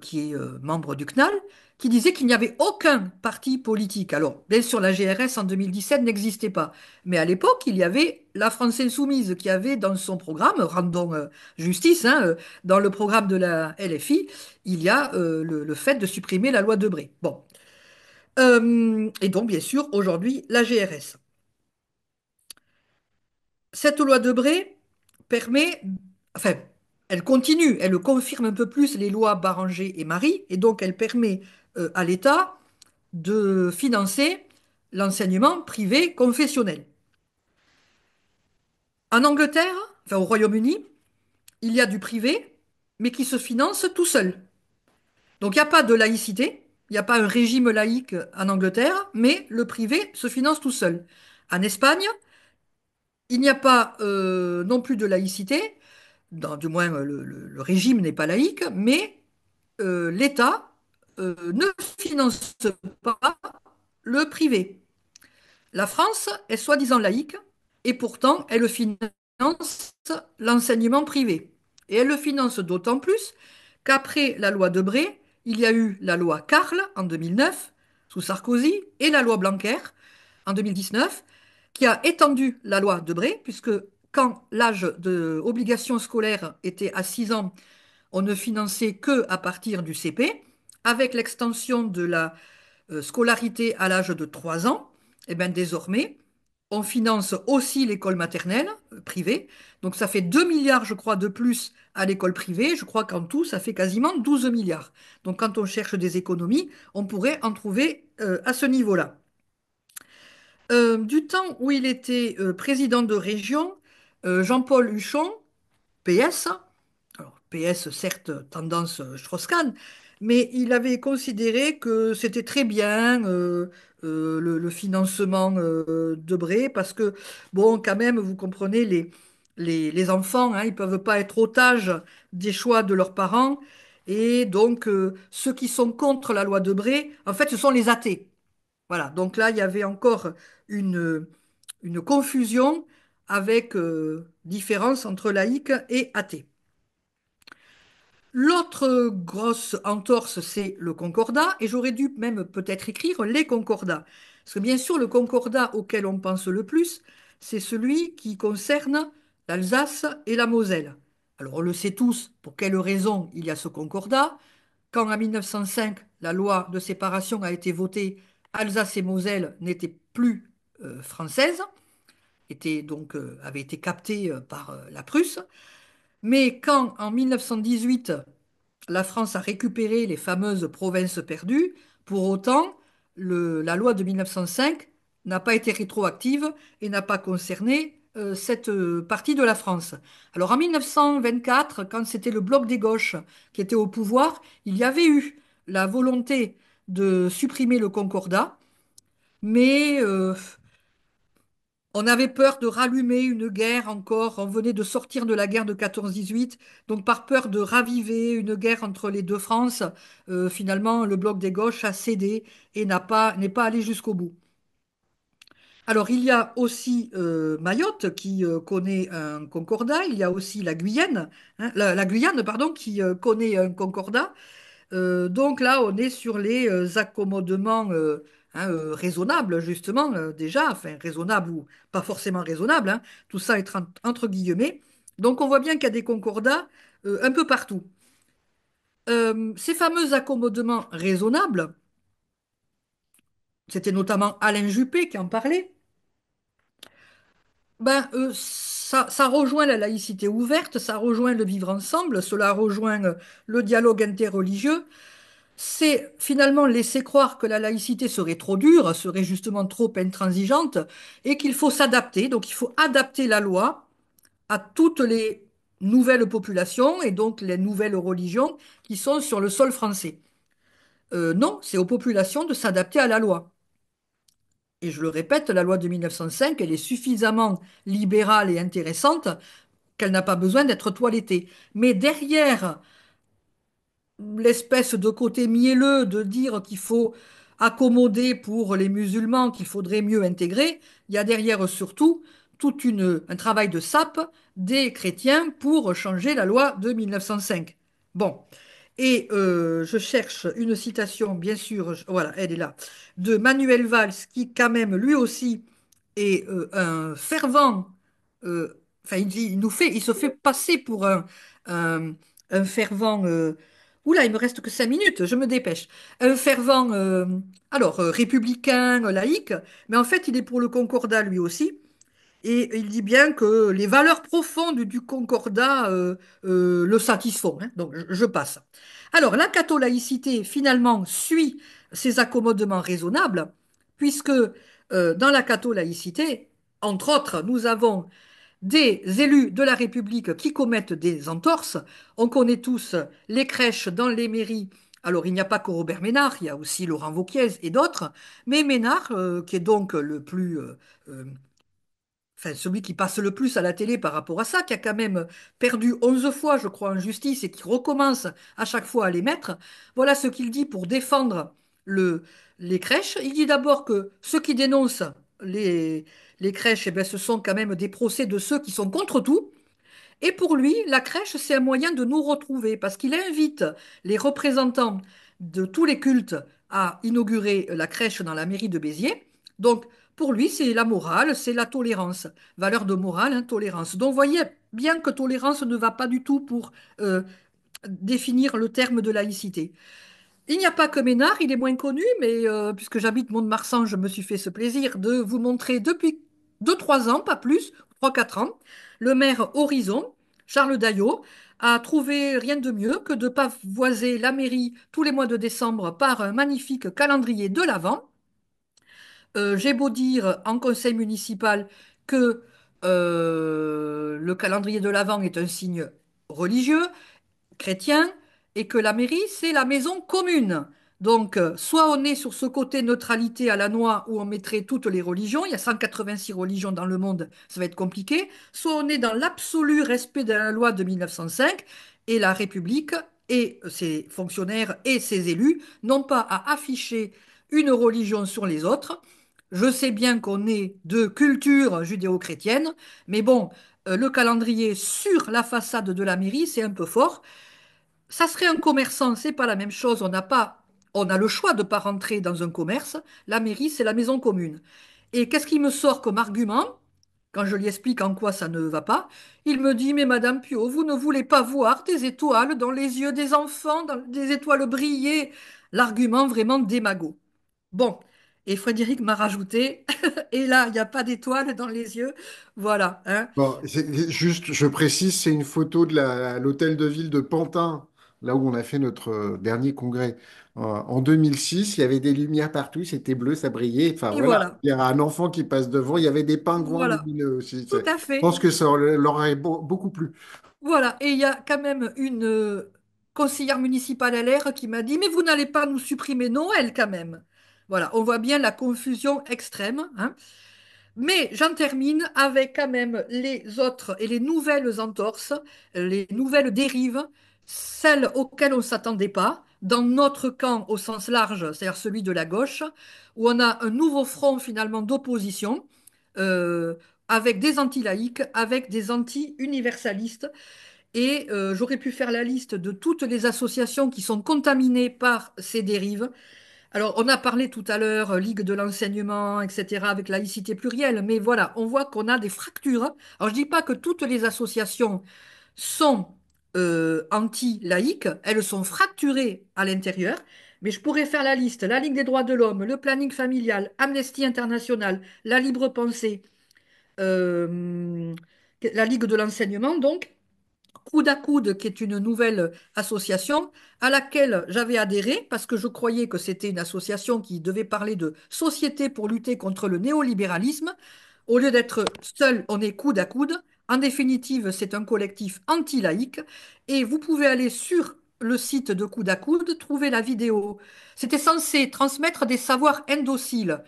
qui est membre du CNAL, qui disait qu'il n'y avait aucun parti politique. Alors, bien sûr, la GRS en 2017 n'existait pas, mais à l'époque, il y avait la France Insoumise qui avait dans son programme, rendons justice, hein, dans le programme de la LFI, il y a le fait de supprimer la loi Debré. Bon. Et donc, bien sûr, aujourd'hui, la GRS. Cette loi Debré permet, enfin, elle continue, elle confirme un peu plus les lois Barranger et Marie, et donc elle permet à l'État de financer l'enseignement privé confessionnel. En Angleterre, enfin au Royaume-Uni, il y a du privé, mais qui se finance tout seul. Donc il n'y a pas de laïcité, il n'y a pas un régime laïque en Angleterre, mais le privé se finance tout seul. En Espagne, il n'y a pas non plus de laïcité, du moins le régime n'est pas laïque, mais l'État ne finance pas le privé. La France est soi-disant laïque et pourtant elle finance l'enseignement privé. Et elle le finance d'autant plus qu'après la loi Debré, il y a eu la loi Carle en 2009 sous Sarkozy et la loi Blanquer en 2019 qui a étendu la loi Debré puisque quand l'âge d'obligation scolaire était à 6 ans, on ne finançait que à partir du CP. Avec l'extension de la scolarité à l'âge de 3 ans, et bien désormais, on finance aussi l'école maternelle privée. Donc ça fait 2 milliards, je crois, de plus à l'école privée. Je crois qu'en tout, ça fait quasiment 12 milliards. Donc quand on cherche des économies, on pourrait en trouver à ce niveau-là. Du temps où il était président de région, Jean-Paul Huchon, PS, alors PS certes tendance Strauss-Kahn, mais il avait considéré que c'était très bien le financement de Bré parce que, bon, quand même, vous comprenez, les enfants, hein, ils ne peuvent pas être otages des choix de leurs parents. Et donc, ceux qui sont contre la loi de Bré, en fait, ce sont les athées. Voilà, donc là, il y avait encore une, une confusion avec différence entre laïcs et athées. L'autre grosse entorse, c'est le concordat, et j'aurais dû même peut-être écrire les concordats. Parce que bien sûr, le concordat auquel on pense le plus, c'est celui qui concerne l'Alsace et la Moselle. Alors on le sait tous pour quelles raisons il y a ce concordat. Quand en 1905, la loi de séparation a été votée, Alsace et Moselle n'étaient plus françaises, avait été captées par la Prusse. Mais quand en 1918, la France a récupéré les fameuses provinces perdues. Pour autant, la loi de 1905 n'a pas été rétroactive et n'a pas concerné cette partie de la France. Alors en 1924, quand c'était le bloc des gauches qui était au pouvoir, il y avait eu la volonté de supprimer le Concordat, mais on avait peur de rallumer une guerre encore. On venait de sortir de la guerre de 14-18. Donc, par peur de raviver une guerre entre les deux France, finalement, le bloc des gauches a cédé et n'est pas allé jusqu'au bout. Alors, il y a aussi Mayotte qui connaît un concordat. Il y a aussi la Guyane, hein, la Guyane, pardon, qui connaît un concordat. Donc là, on est sur les accommodements raisonnables, justement, déjà, enfin raisonnables ou pas forcément raisonnables, hein. Tout ça est entre guillemets. Donc on voit bien qu'il y a des concordats un peu partout. Ces fameux accommodements raisonnables, c'était notamment Alain Juppé qui en parlait, ben, ça rejoint la laïcité ouverte, ça rejoint le vivre ensemble, cela rejoint le dialogue interreligieux. C'est finalement laisser croire que la laïcité serait trop dure, serait justement trop intransigeante, et qu'il faut s'adapter. Donc il faut adapter la loi à toutes les nouvelles populations et donc les nouvelles religions qui sont sur le sol français. Non, c'est aux populations de s'adapter à la loi. Et je le répète, la loi de 1905, elle est suffisamment libérale et intéressante qu'elle n'a pas besoin d'être toilettée. Mais derrière l'espèce de côté mielleux de dire qu'il faut accommoder pour les musulmans, qu'il faudrait mieux intégrer, il y a derrière surtout un travail de sape des chrétiens pour changer la loi de 1905. Bon, et je cherche une citation, bien sûr, voilà, elle est là, de Manuel Valls, qui quand même lui aussi est un fervent, enfin il se fait passer pour un, un fervent oula, il me reste que 5 minutes, je me dépêche. Un fervent, républicain, laïque, mais en fait, il est pour le concordat lui aussi. Et il dit bien que les valeurs profondes du concordat le satisfont, hein. Donc, je passe. Alors, la catholaïcité, finalement, suit ces accommodements raisonnables, puisque dans la catholaïcité, entre autres, nous avons des élus de la République qui commettent des entorses. On connaît tous les crèches dans les mairies. Alors, il n'y a pas que Robert Ménard, il y a aussi Laurent Wauquiez et d'autres. Mais Ménard, qui est donc le plus, euh, enfin, celui qui passe le plus à la télé par rapport à ça, qui a quand même perdu 11 fois, je crois, en justice et qui recommence à chaque fois à les mettre, voilà ce qu'il dit pour défendre le, les crèches. Il dit d'abord que ceux qui dénoncent les, les crèches, eh ben, ce sont quand même des procès de ceux qui sont contre tout. Et pour lui, la crèche, c'est un moyen de nous retrouver parce qu'il invite les représentants de tous les cultes à inaugurer la crèche dans la mairie de Béziers. Donc, pour lui, c'est la morale, c'est la tolérance. Valeur de morale, hein, tolérance. Donc, vous voyez bien que tolérance ne va pas du tout pour définir le terme de laïcité. Il n'y a pas que Ménard, il est moins connu, mais puisque j'habite Mont-de-Marsan, je me suis fait ce plaisir de vous montrer depuis 2, 3 ans, pas plus, 3, 4 ans, le maire Horizon, Charles Daillot, a trouvé rien de mieux que de pavoiser la mairie tous les mois de décembre par un magnifique calendrier de l'Avent. J'ai beau dire en conseil municipal que le calendrier de l'Avent est un signe religieux, chrétien et que la mairie, c'est la maison commune. Donc, soit on est sur ce côté neutralité à la noix où on mettrait toutes les religions, il y a 186 religions dans le monde, ça va être compliqué, soit on est dans l'absolu respect de la loi de 1905 et la République et ses fonctionnaires et ses élus n'ont pas à afficher une religion sur les autres. Je sais bien qu'on est de culture judéo-chrétienne, mais bon, le calendrier sur la façade de la mairie, c'est un peu fort. Ça serait un commerçant, c'est pas la même chose. On a le choix de ne pas rentrer dans un commerce. La mairie, c'est la maison commune. Et qu'est-ce qu'il me sort comme argument quand je lui explique en quoi ça ne va pas? Il me dit, mais Madame Pio, vous ne voulez pas voir des étoiles dans les yeux des enfants, des étoiles briller. L'argument vraiment démago. Bon, et Frédéric m'a rajouté, et là, il n'y a pas d'étoiles dans les yeux. Voilà, hein. Bon, juste, je précise, c'est une photo de l'hôtel de ville de Pantin là où on a fait notre dernier congrès. En 2006, il y avait des lumières partout, c'était bleu, ça brillait. Enfin Et voilà, voilà, il y a un enfant qui passe devant, il y avait des pingouins voilà, lumineux aussi. tout à Je fait. pense que ça leur aurait beaucoup plu. Voilà, et il y a quand même une conseillère municipale LR qui m'a dit, mais vous n'allez pas nous supprimer Noël quand même. Voilà, on voit bien la confusion extrême, hein. Mais j'en termine avec quand même les autres et les nouvelles entorses, les nouvelles dérives, celles auxquelles on ne s'attendait pas, dans notre camp au sens large, c'est-à-dire celui de la gauche, où on a un nouveau front finalement d'opposition, euh, avec des anti-laïcs, avec des anti-universalistes. Et j'aurais pu faire la liste de toutes les associations qui sont contaminées par ces dérives. Alors, on a parlé tout à l'heure, Ligue de l'enseignement, etc., avec laïcité plurielle, mais voilà, on voit qu'on a des fractures. Alors, je ne dis pas que toutes les associations sont anti-laïques, elles sont fracturées à l'intérieur, mais je pourrais faire la liste. La Ligue des droits de l'homme, le planning familial, Amnesty International, la libre pensée, euh, la Ligue de l'enseignement, donc. Coude à coude, qui est une nouvelle association à laquelle j'avais adhéré parce que je croyais que c'était une association qui devait parler de société pour lutter contre le néolibéralisme. Au lieu d'être seul, on est coude à coude. En définitive, c'est un collectif anti-laïque et vous pouvez aller sur le site de Coude à coude, trouver la vidéo. C'était censé transmettre des savoirs indociles.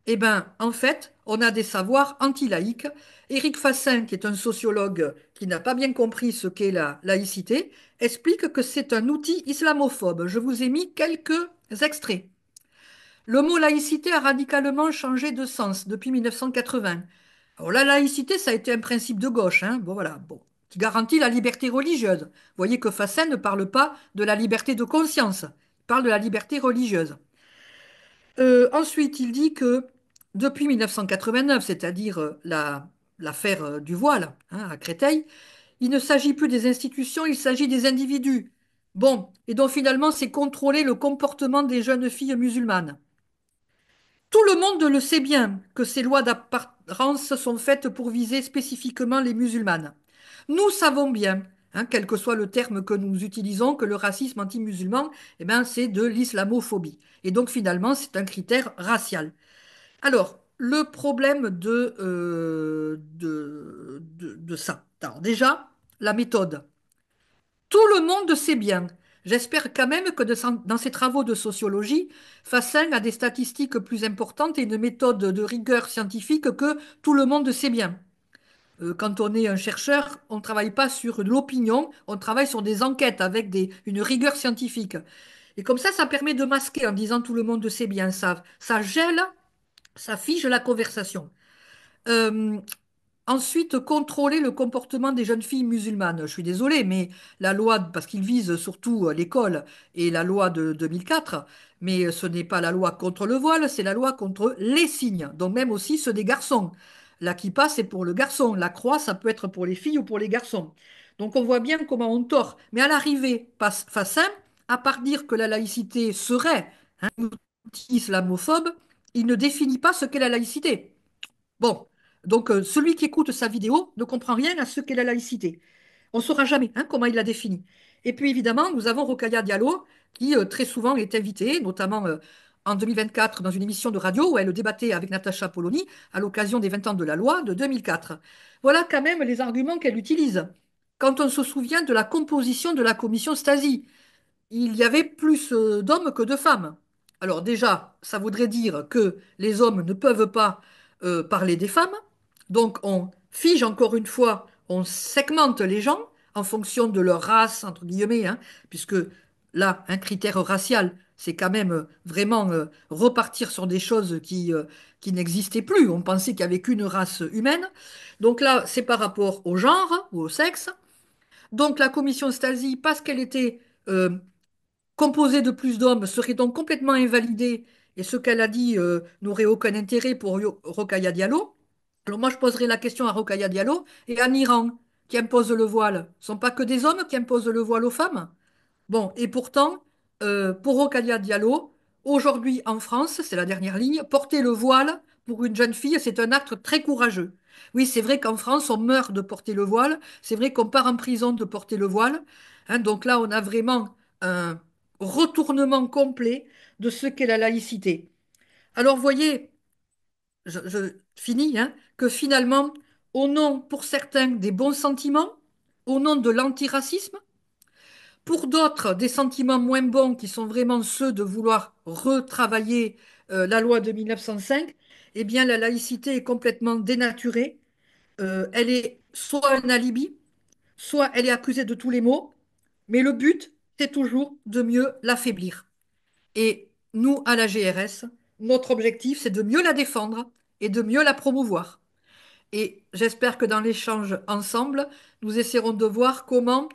Eh bien, en fait, on a des savoirs anti-laïques. Éric Fassin, qui est un sociologue qui n'a pas bien compris ce qu'est la laïcité, explique que c'est un outil islamophobe. Je vous ai mis quelques extraits. Le mot laïcité a radicalement changé de sens depuis 1980. Alors, la laïcité, ça a été un principe de gauche, hein, bon, voilà, bon, qui garantit la liberté religieuse. Vous voyez que Fassin ne parle pas de la liberté de conscience, il parle de la liberté religieuse. Ensuite, il dit que depuis 1989, c'est-à-dire l'affaire du voile hein, à Créteil, il ne s'agit plus des institutions, il s'agit des individus. Bon, et donc finalement, c'est contrôler le comportement des jeunes filles musulmanes. Tout le monde le sait bien que ces lois d'apparence sont faites pour viser spécifiquement les musulmanes. Nous savons bien, hein, quel que soit le terme que nous utilisons, que le racisme anti-musulman, eh ben, c'est de l'islamophobie. Et donc finalement, c'est un critère racial. Alors, le problème de ça. Alors, déjà, la méthode. Tout le monde sait bien. J'espère quand même que dans ses travaux de sociologie, Fassin a des statistiques plus importantes et une méthode de rigueur scientifique que tout le monde sait bien. Quand on est un chercheur, on ne travaille pas sur l'opinion, on travaille sur des enquêtes avec une rigueur scientifique. Et comme ça permet de masquer en disant tout le monde sait bien. Ça gèle, ça fige la conversation. Euh, Ensuite, contrôler le comportement des jeunes filles musulmanes. Je suis désolée, mais la loi, parce qu'il vise surtout l'école et la loi de 2004, mais ce n'est pas la loi contre le voile, c'est la loi contre les signes, donc même aussi ceux des garçons. La kippa, c'est pour le garçon. La croix, ça peut être pour les filles ou pour les garçons. Donc on voit bien comment on tord. Mais à l'arrivée, Fassin, à part dire que la laïcité serait un outil islamophobe, il ne définit pas ce qu'est la laïcité. Bon, donc celui qui écoute sa vidéo ne comprend rien à ce qu'est la laïcité. On ne saura jamais hein, comment il l'a défini. Et puis évidemment, nous avons Rokhaya Diallo, qui très souvent est invitée, notamment en 2024 dans une émission de radio où elle débattait avec Natacha Polony à l'occasion des 20 ans de la loi de 2004. Voilà quand même les arguments qu'elle utilise. Quand on se souvient de la composition de la commission Stasi, il y avait plus d'hommes que de femmes. Alors déjà, ça voudrait dire que les hommes ne peuvent pas parler des femmes. Donc on fige encore une fois, on segmente les gens en fonction de leur race, entre guillemets, hein, puisque là, un critère racial, c'est quand même vraiment repartir sur des choses qui n'existaient plus. On pensait qu'il n'y avait qu'une race humaine. Donc là, c'est par rapport au genre ou au sexe. Donc la commission Stasi, parce qu'elle était composée de plus d'hommes serait donc complètement invalidée et ce qu'elle a dit n'aurait aucun intérêt pour Rokhaya Diallo. Alors moi, je poserai la question à Rokhaya Diallo et en Iran, qui impose le voile. Ce ne sont pas que des hommes qui imposent le voile aux femmes. Bon, et pourtant, pour Rokhaya Diallo, aujourd'hui en France, c'est la dernière ligne, porter le voile pour une jeune fille, c'est un acte très courageux. Oui, c'est vrai qu'en France, on meurt de porter le voile. C'est vrai qu'on part en prison de porter le voile. Hein, donc là, on a vraiment un retournement complet de ce qu'est la laïcité. Alors, voyez, je finis, hein, que finalement, au nom, pour certains, des bons sentiments, au nom de l'antiracisme, pour d'autres, des sentiments moins bons qui sont vraiment ceux de vouloir retravailler la loi de 1905, eh bien, la laïcité est complètement dénaturée. Elle est soit un alibi, soit elle est accusée de tous les maux, mais le but, c'est toujours de mieux l'affaiblir. Et nous, à la GRS, notre objectif, c'est de mieux la défendre et de mieux la promouvoir. Et j'espère que dans l'échange ensemble, nous essaierons de voir comment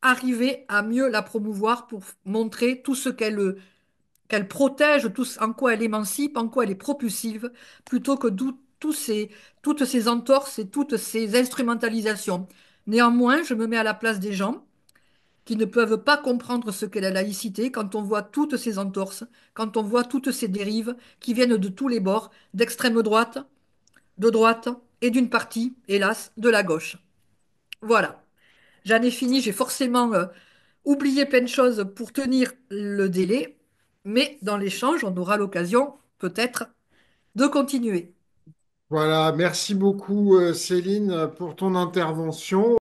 arriver à mieux la promouvoir pour montrer tout ce qu'elle protège, tout en quoi elle émancipe, en quoi elle est propulsive, plutôt que toutes ces entorses et toutes ces instrumentalisations. Néanmoins, je me mets à la place des gens qui ne peuvent pas comprendre ce qu'est la laïcité quand on voit toutes ces entorses, quand on voit toutes ces dérives qui viennent de tous les bords, d'extrême droite, de droite et d'une partie, hélas, de la gauche. Voilà. J'en ai fini, j'ai forcément oublié plein de choses pour tenir le délai, mais dans l'échange, on aura l'occasion peut-être de continuer. Voilà, merci beaucoup Céline pour ton intervention.